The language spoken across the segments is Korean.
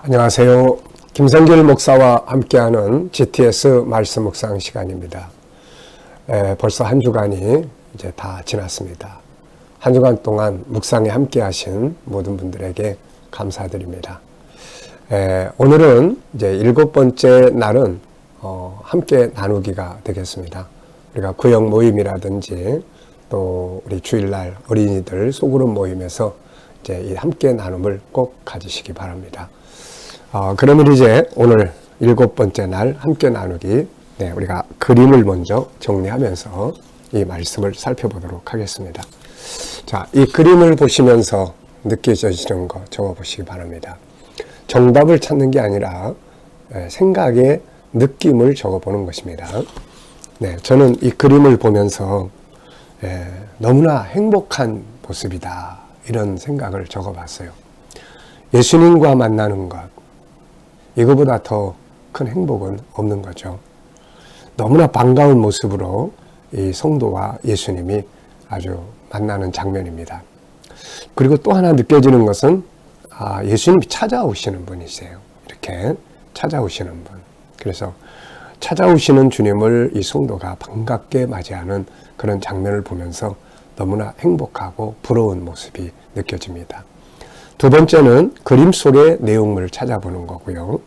안녕하세요. 김성길 목사와 함께하는 GTS 말씀 묵상 시간입니다. 벌써 한 주간이 이제 다 지났습니다. 한 주간 동안 묵상에 함께하신 모든 분들에게 감사드립니다. 오늘은 이제 7번째 날은 함께 나누기가 되겠습니다. 우리가 구역 모임이라든지 또 우리 주일날 어린이들 소그룹 모임에서 이제 이 함께 나눔을 꼭 가지시기 바랍니다. 그러면 이제 오늘 7번째 날 함께 나누기, 우리가 그림을 먼저 정리하면서 이 말씀을 살펴보도록 하겠습니다. 자, 이 그림을 보시면서 느껴지시는 거 적어보시기 바랍니다. 정답을 찾는 게 아니라 생각의 느낌을 적어보는 것입니다. 저는 이 그림을 보면서 너무나 행복한 모습이다, 이런 생각을 적어봤어요. 예수님과 만나는 것, 이거보다 더 큰 행복은 없는 거죠. 너무나 반가운 모습으로 이 성도와 예수님이 아주 만나는 장면입니다. 그리고 또 하나 느껴지는 것은 예수님이 찾아오시는 분이세요. 이렇게 찾아오시는 분. 그래서 찾아오시는 주님을 이 성도가 반갑게 맞이하는 그런 장면을 보면서 너무나 행복하고 부러운 모습이 느껴집니다. 두 번째는 그림 속의 내용물을 찾아보는 거고요.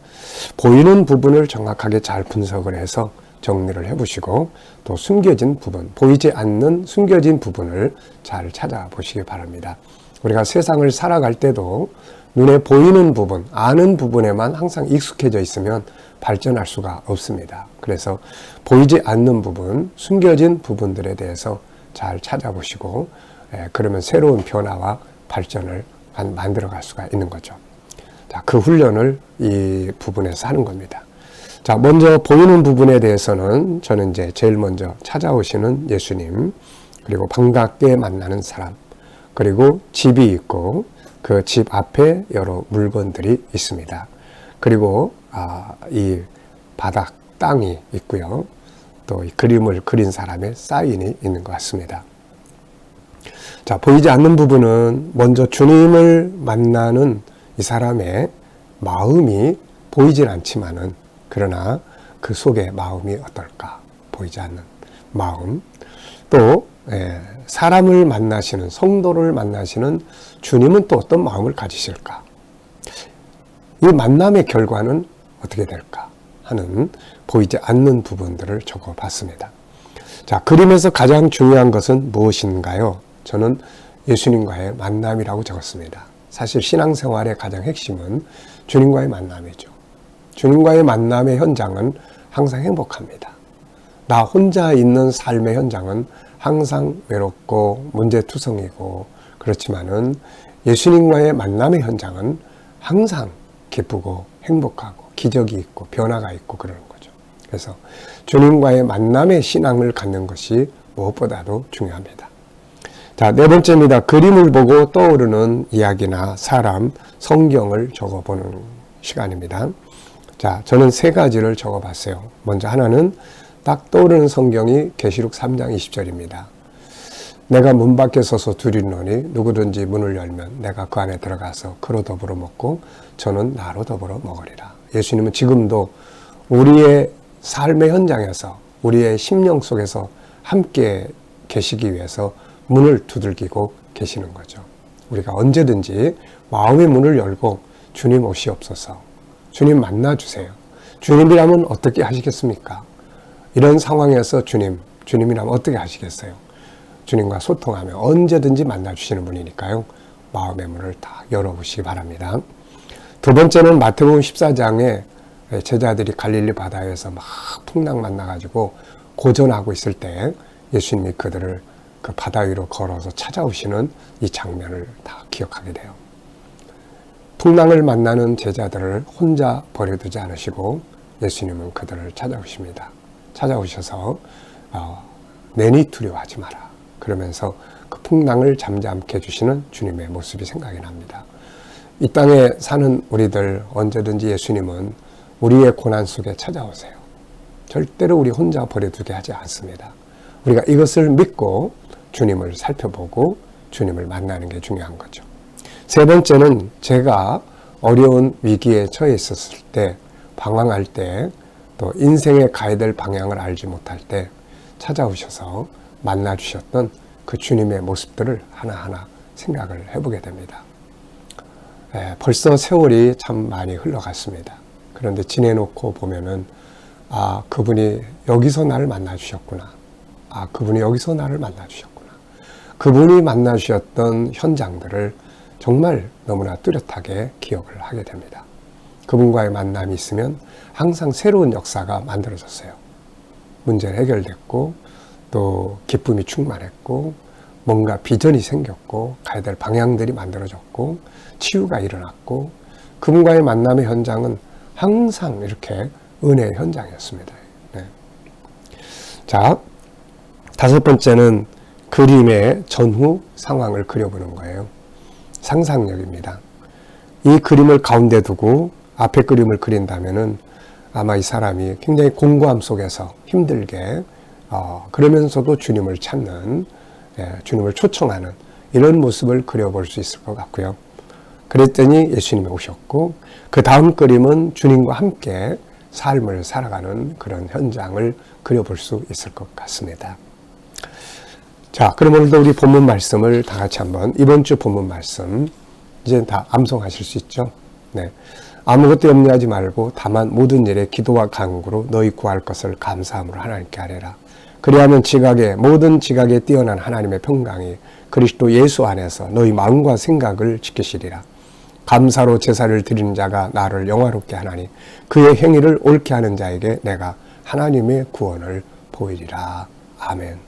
보이는 부분을 정확하게 잘 분석을 해서 정리를 해보시고, 또 숨겨진 부분, 보이지 않는 숨겨진 부분을 잘 찾아보시기 바랍니다. 우리가 세상을 살아갈 때도 눈에 보이는 부분, 아는 부분에만 항상 익숙해져 있으면 발전할 수가 없습니다. 그래서 보이지 않는 부분, 숨겨진 부분들에 대해서 잘 찾아보시고, 그러면 새로운 변화와 발전을 만들어갈 수가 있는 거죠. 자, 그 훈련을 이 부분에서 하는 겁니다. 자, 먼저 보이는 부분에 대해서는 저는 이제 제일 먼저 찾아오시는 예수님, 그리고 반갑게 만나는 사람, 그리고 집이 있고 그 집 앞에 여러 물건들이 있습니다. 그리고 이 바닥, 땅이 있고요. 또 이 그림을 그린 사람의 사인이 있는 것 같습니다. 자, 보이지 않는 부분은 먼저 주님을 만나는 이 사람의 마음이 보이진 않지만은, 그러나 그 속에 마음이 어떨까? 보이지 않는 마음. 또 사람을 만나시는, 성도를 만나시는 주님은 또 어떤 마음을 가지실까? 이 만남의 결과는 어떻게 될까? 하는 보이지 않는 부분들을 적어봤습니다. 자, 그림에서 가장 중요한 것은 무엇인가요? 저는 예수님과의 만남이라고 적었습니다. 사실 신앙생활의 가장 핵심은 주님과의 만남이죠. 주님과의 만남의 현장은 항상 행복합니다. 나 혼자 있는 삶의 현장은 항상 외롭고 문제투성이고, 그렇지만은 예수님과의 만남의 현장은 항상 기쁘고 행복하고 기적이 있고 변화가 있고 그러는 거죠. 그래서 주님과의 만남의 신앙을 갖는 것이 무엇보다도 중요합니다. 자, 네 번째입니다. 그림을 보고 떠오르는 이야기나 사람, 성경을 적어보는 시간입니다. 자, 저는 세 가지를 적어봤어요. 먼저 하나는 딱 떠오르는 성경이 계시록 3장 20절입니다. 내가 문 밖에 서서 두드리노니 누구든지 문을 열면 내가 그 안에 들어가서 그로 더불어 먹고 저는 나로 더불어 먹으리라. 예수님은 지금도 우리의 삶의 현장에서, 우리의 심령 속에서 함께 계시기 위해서 문을 두들기고 계시는 거죠. 우리가 언제든지 마음의 문을 열고 주님 오시옵소서, 주님 만나주세요. 주님이라면 어떻게 하시겠습니까? 이런 상황에서 주님이라면 어떻게 하시겠어요? 주님과 소통하며 언제든지 만나주시는 분이니까요. 마음의 문을 다 열어보시기 바랍니다. 두 번째는 마태복음 14장에 제자들이 갈릴리 바다에서 막 풍랑 만나가지고 고전하고 있을 때 예수님이 그들을 그 바다 위로 걸어서 찾아오시는 이 장면을 다 기억하게 돼요. 풍랑을 만나는 제자들을 혼자 버려두지 않으시고 예수님은 그들을 찾아오십니다. 찾아오셔서 내니 두려워하지 마라. 그러면서 그 풍랑을 잠잠케 해주시는 주님의 모습이 생각이 납니다. 이 땅에 사는 우리들 언제든지 예수님은 우리의 고난 속에 찾아오세요. 절대로 우리 혼자 버려두게 하지 않습니다. 우리가 이것을 믿고 주님을 살펴보고 주님을 만나는 게 중요한 거죠. 세 번째는 제가 어려운 위기에 처해 있었을 때, 방황할 때, 또 인생에 가야 될 방향을 알지 못할 때 찾아오셔서 만나주셨던 그 주님의 모습들을 하나하나 생각을 해보게 됩니다. 벌써 세월이 참 많이 흘러갔습니다. 그런데 지내놓고 보면은 그분이 여기서 나를 만나주셨구나. 그분이 여기서 나를 만나주셨구나. 그분이 만나주셨던 현장들을 정말 너무나 뚜렷하게 기억을 하게 됩니다. 그분과의 만남이 있으면 항상 새로운 역사가 만들어졌어요. 문제는 해결됐고 또 기쁨이 충만했고 뭔가 비전이 생겼고 가야 될 방향들이 만들어졌고 치유가 일어났고 그분과의 만남의 현장은 항상 이렇게 은혜의 현장이었습니다. 네. 자, 5번째는 그림의 전후 상황을 그려보는 거예요. 상상력입니다. 이 그림을 가운데 두고 앞에 그림을 그린다면은 아마 이 사람이 굉장히 공고함 속에서 힘들게 그러면서도 주님을 찾는, 주님을 초청하는 이런 모습을 그려볼 수 있을 것 같고요. 그랬더니 예수님이 오셨고 그 다음 그림은 주님과 함께 삶을 살아가는 그런 현장을 그려볼 수 있을 것 같습니다. 자, 그럼 오늘도 우리 본문 말씀을 다 같이 한번 이번 주 본문 말씀 이제 다 암송하실 수 있죠? 네. 아무것도 염려하지 말고 다만 모든 일에 기도와 간구로 너희 구할 것을 감사함으로 하나님께 아뢰라. 그리하면 모든 지각에 뛰어난 하나님의 평강이 그리스도 예수 안에서 너희 마음과 생각을 지키시리라. 감사로 제사를 드리는 자가 나를 영화롭게 하나니 그의 행위를 옳게 하는 자에게 내가 하나님의 구원을 보이리라. 아멘.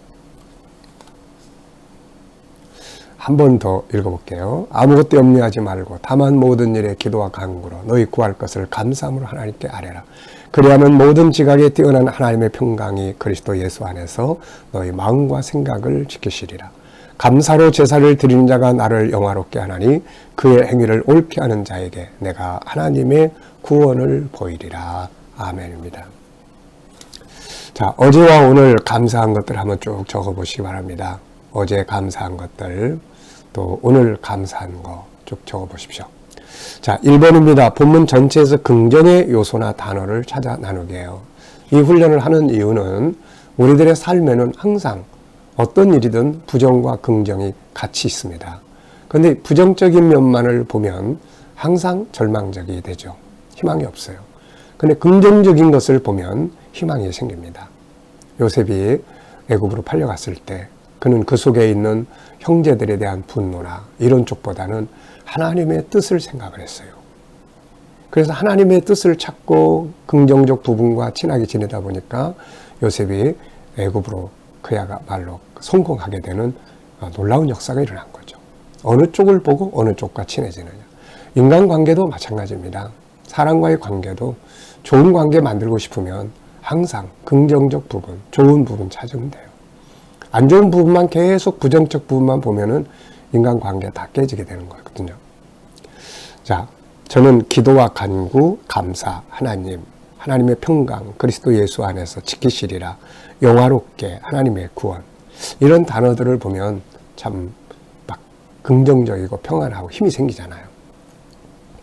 한 번 더 읽어볼게요. 아무것도 염려하지 말고 다만 모든 일에 기도와 간구로 너희 구할 것을 감사함으로 하나님께 아뢰라. 그리하면 모든 지각에 뛰어난 하나님의 평강이 그리스도 예수 안에서 너희 마음과 생각을 지키시리라. 감사로 제사를 드리는 자가 나를 영화롭게 하나니 그의 행위를 옳게 하는 자에게 내가 하나님의 구원을 보이리라. 아멘입니다. 자, 어제와 오늘 감사한 것들 한번 쭉 적어보시기 바랍니다. 어제 감사한 것들, 또 오늘 감사한 거 쭉 적어보십시오. 자, 1번입니다. 본문 전체에서 긍정의 요소나 단어를 찾아 나누게 해요. 이 훈련을 하는 이유는 우리들의 삶에는 항상 어떤 일이든 부정과 긍정이 같이 있습니다. 그런데 부정적인 면만을 보면 항상 절망적이 되죠. 희망이 없어요. 그런데 긍정적인 것을 보면 희망이 생깁니다. 요셉이 애굽으로 팔려갔을 때 그는 그 속에 있는 형제들에 대한 분노나 이런 쪽보다는 하나님의 뜻을 생각을 했어요. 그래서 하나님의 뜻을 찾고 긍정적 부분과 친하게 지내다 보니까 요셉이 애굽으로 그야말로 성공하게 되는 놀라운 역사가 일어난 거죠. 어느 쪽을 보고 어느 쪽과 친해지느냐. 인간관계도 마찬가지입니다. 사람과의 관계도 좋은 관계 만들고 싶으면 항상 긍정적 부분, 좋은 부분 찾으면 돼요. 안 좋은 부분만 계속 부정적 부분만 보면은 인간관계 다 깨지게 되는 거거든요. 자, 저는 기도와 간구, 감사, 하나님의 평강, 그리스도 예수 안에서 지키시리라, 영화롭게, 하나님의 구원, 이런 단어들을 보면 참 막 긍정적이고 평안하고 힘이 생기잖아요.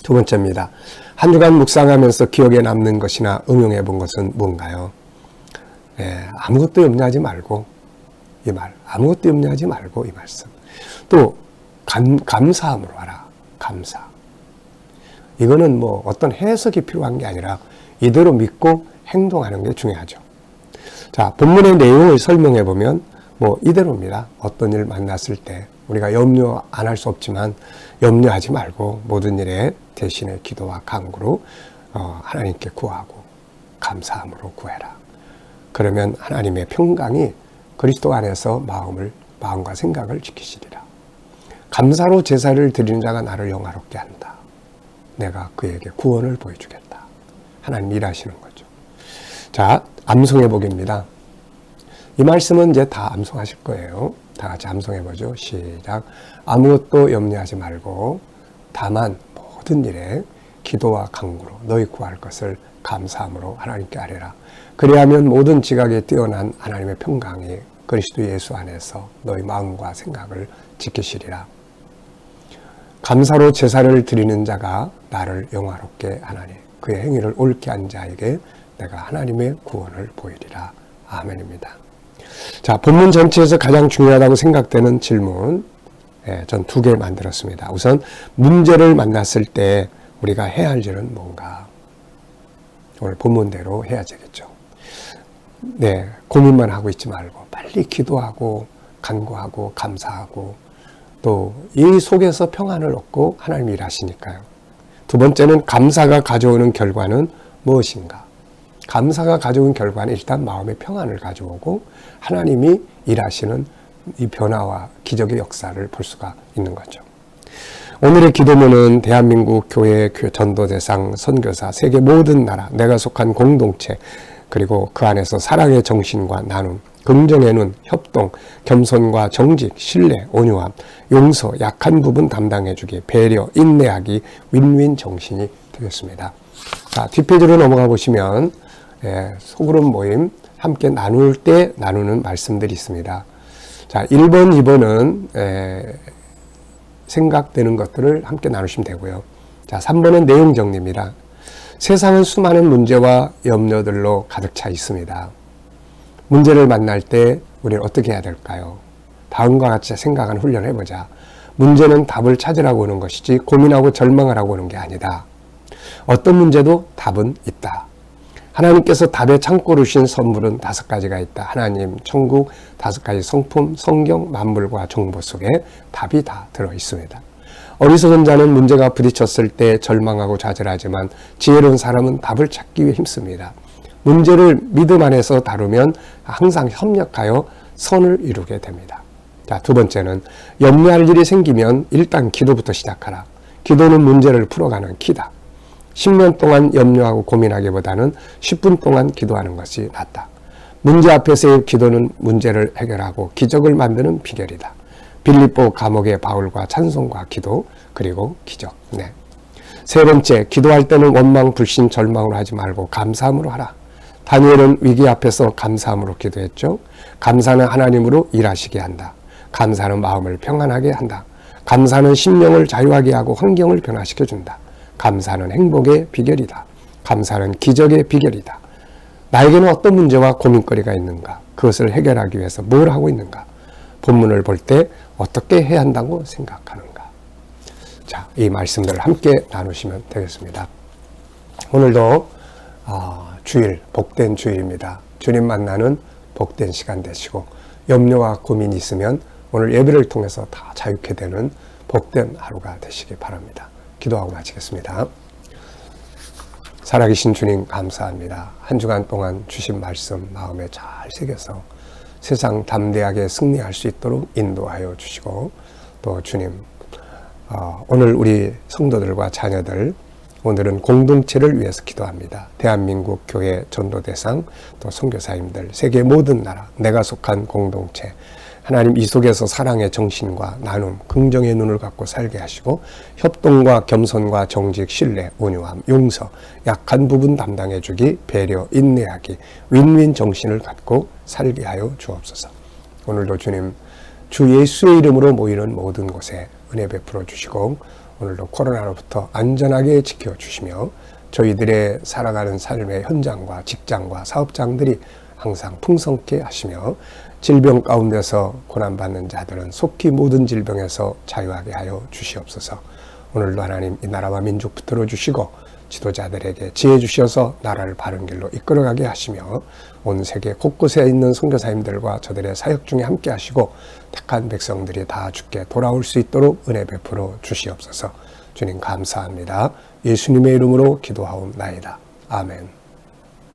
2번째입니다. 한 주간 묵상하면서 기억에 남는 것이나 응용해 본 것은 뭔가요? 아무것도 염려하지 말고 이 말, 아무것도 염려하지 말고 이 말씀. 또 감사함으로 하라. 감사. 이거는 뭐 어떤 해석이 필요한 게 아니라 이대로 믿고 행동하는 게 중요하죠. 자, 본문의 내용을 설명해 보면 뭐 이대로입니다. 어떤 일 만났을 때 우리가 염려 안 할 수 없지만 염려하지 말고 모든 일에 대신에 기도와 간구로 하나님께 구하고 감사함으로 구해라. 그러면 하나님의 평강이 그리스도 안에서 마음과 생각을 지키시리라. 감사로 제사를 드리는 자가 나를 영화롭게 한다. 내가 그에게 구원을 보여주겠다. 하나님 일하시는 거죠. 자, 암송해 보기입니다. 이 말씀은 이제 다 암송하실 거예요. 다 같이 암송해 보죠. 시작. 아무것도 염려하지 말고 다만 모든 일에 기도와 간구로 너희 구할 것을 감사함으로 하나님께 아뢰라. 그리하면 모든 지각에 뛰어난 하나님의 평강이 그리스도 예수 안에서 너희 마음과 생각을 지키시리라. 감사로 제사를 드리는 자가 나를 영화롭게 하나니 그의 행위를 옳게 한 자에게 내가 하나님의 구원을 보이리라. 아멘입니다. 자, 본문 전체에서 가장 중요하다고 생각되는 질문, 전 2개 만들었습니다. 우선 문제를 만났을 때 우리가 해야 할 일은 뭔가? 오늘 본문대로 해야 되겠죠. 네, 고민만 하고 있지 말고 빨리 기도하고 간구하고 감사하고 또 이 속에서 평안을 얻고 하나님이 일하시니까요. 2번째는 감사가 가져오는 결과는 무엇인가? 감사가 가져온 결과는 일단 마음의 평안을 가져오고 하나님이 일하시는 이 변화와 기적의 역사를 볼 수가 있는 거죠. 오늘의 기도문은 대한민국 교회 전도대상 선교사 세계 모든 나라 내가 속한 공동체 그리고 그 안에서 사랑의 정신과 나눔 긍정의 눈, 협동, 겸손과 정직, 신뢰, 온유함, 용서, 약한 부분 담당해주기, 배려, 인내하기, 윈윈 정신이 되겠습니다. 자, 뒷페이지로 넘어가 보시면 소그룹 모임 함께 나눌 때 나누는 말씀들이 있습니다. 자, 1번, 2번은 생각되는 것들을 함께 나누시면 되고요. 자, 3번은 내용 정리입니다. 세상은 수많은 문제와 염려들로 가득 차 있습니다. 문제를 만날 때 우리는 어떻게 해야 될까요? 다음과 같이 생각하는 훈련을 해보자. 문제는 답을 찾으라고 오는 것이지 고민하고 절망하라고 오는 게 아니다. 어떤 문제도 답은 있다. 하나님께서 답의 창고로 주신 선물은 5가지가 있다. 하나님, 천국, 5가지 성품, 성경, 만물과 정보 속에 답이 다 들어있습니다. 어리석은 자는 문제가 부딪혔을 때 절망하고 좌절하지만 지혜로운 사람은 답을 찾기 위해 힘씁니다. 문제를 믿음 안에서 다루면 항상 협력하여 선을 이루게 됩니다. 자, 2번째는 염려할 일이 생기면 일단 기도부터 시작하라. 기도는 문제를 풀어가는 키다. 10년 동안 염려하고 고민하기보다는 10분 동안 기도하는 것이 낫다. 문제 앞에서의 기도는 문제를 해결하고 기적을 만드는 비결이다. 빌립보 감옥의 바울과 찬송과 기도 그리고 기적. 네. 3번째, 기도할 때는 원망, 불신, 절망으로 하지 말고 감사함으로 하라. 다니엘은 위기 앞에서 감사함으로 기도했죠. 감사는 하나님으로 일하시게 한다. 감사는 마음을 평안하게 한다. 감사는 심령을 자유하게 하고 환경을 변화시켜준다. 감사는 행복의 비결이다. 감사는 기적의 비결이다. 나에게는 어떤 문제와 고민거리가 있는가? 그것을 해결하기 위해서 뭘 하고 있는가? 본문을 볼 때 어떻게 해야 한다고 생각하는가? 자, 이 말씀들을 함께 나누시면 되겠습니다. 오늘도 주일, 복된 주일입니다. 주님 만나는 복된 시간 되시고 염려와 고민이 있으면 오늘 예배를 통해서 다 자유케 되는 복된 하루가 되시기 바랍니다. 기도하고 마치겠습니다. 살아계신 주님 감사합니다. 한 주간 동안 주신 말씀 마음에 잘 새겨서 세상 담대하게 승리할 수 있도록 인도하여 주시고 또 주님 오늘 우리 성도들과 자녀들 오늘은 공동체를 위해서 기도합니다. 대한민국 교회 전도대상 또 선교사님들 세계 모든 나라 내가 속한 공동체 하나님 이 속에서 사랑의 정신과 나눔, 긍정의 눈을 갖고 살게 하시고 협동과 겸손과 정직, 신뢰, 온유함, 용서, 약한 부분 담당해 주기, 배려, 인내하기, 윈윈 정신을 갖고 살게 하여 주옵소서. 오늘도 주님 주 예수의 이름으로 모이는 모든 곳에 은혜 베풀어 주시고 오늘도 코로나로부터 안전하게 지켜주시며 저희들의 살아가는 삶의 현장과 직장과 사업장들이 항상 풍성케 하시며 질병 가운데서 고난받는 자들은 속히 모든 질병에서 자유하게 하여 주시옵소서. 오늘도 하나님 이 나라와 민족 붙들어 주시고 지도자들에게 지혜 주셔서 나라를 바른 길로 이끌어가게 하시며 온 세계 곳곳에 있는 선교사님들과 저들의 사역 중에 함께 하시고 택한 백성들이 다 주께 돌아올 수 있도록 은혜 베풀어 주시옵소서. 주님 감사합니다. 예수님의 이름으로 기도하옵나이다. 아멘.